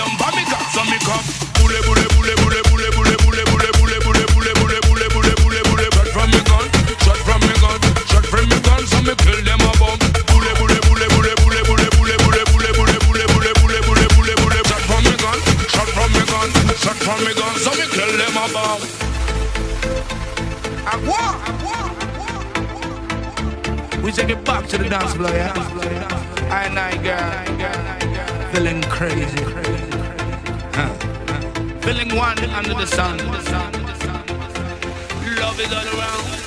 them for me gun. So me come bule bule bule bule bule bule bule bule bule bule bule bule bule bule bule bule. Shot from me gun, shot from me gun, shot from me gun. So me kill them a bomb. Bule bule bule bule bule bule bule bule bule bule bule bule bule bule bule bule. Shot from me gun, shot from me gun, shot from me gun. So me kill them a bomb. We take it back to the dance floor, yeah. I girl, feeling crazy, feeling one under the sun. Love is all around.